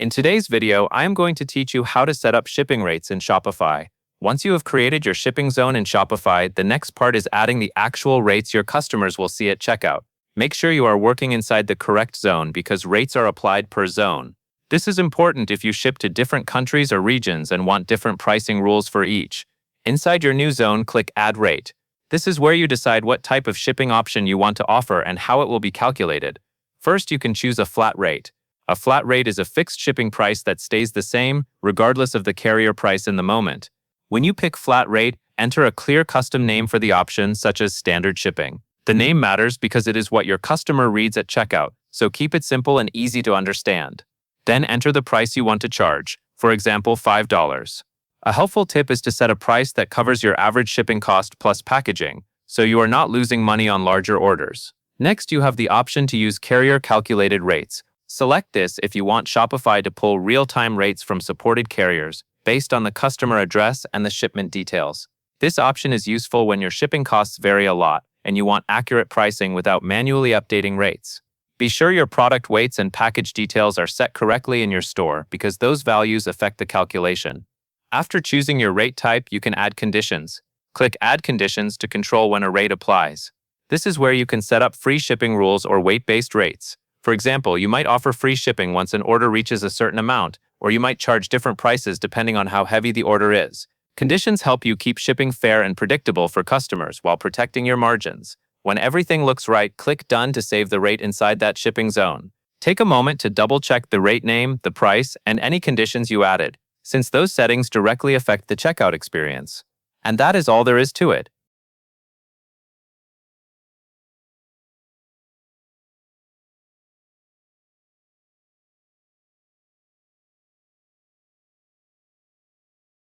In today's video, I am going to teach you how to set up shipping rates in Shopify. Once you have created your shipping zone in Shopify, the next part is adding the actual rates your customers will see at checkout. Make sure you are working inside the correct zone because rates are applied per zone. This is important if you ship to different countries or regions and want different pricing rules for each. Inside your new zone, click Add Rate. This is where you decide what type of shipping option you want to offer and how it will be calculated. First, you can choose a flat rate. A flat rate is a fixed shipping price that stays the same, regardless of the carrier price in the moment. When you pick flat rate, enter a clear custom name for the option, such as standard shipping. The name matters because it is what your customer reads at checkout, so keep it simple and easy to understand. Then enter the price you want to charge, for example, $5. A helpful tip is to set a price that covers your average shipping cost plus packaging, so you are not losing money on larger orders. Next, you have the option to use carrier calculated rates. Select this if you want Shopify to pull real-time rates from supported carriers based on the customer address and the shipment details. This option is useful when your shipping costs vary a lot and you want accurate pricing without manually updating rates. Be sure your product weights and package details are set correctly in your store because those values affect the calculation. After choosing your rate type, you can add conditions. Click Add Conditions to control when a rate applies. This is where you can set up free shipping rules or weight-based rates. For example, you might offer free shipping once an order reaches a certain amount, or you might charge different prices depending on how heavy the order is. Conditions help you keep shipping fair and predictable for customers while protecting your margins. When everything looks right, click Done to save the rate inside that shipping zone. Take a moment to double-check the rate name, the price, and any conditions you added, since those settings directly affect the checkout experience. And that is all there is to it.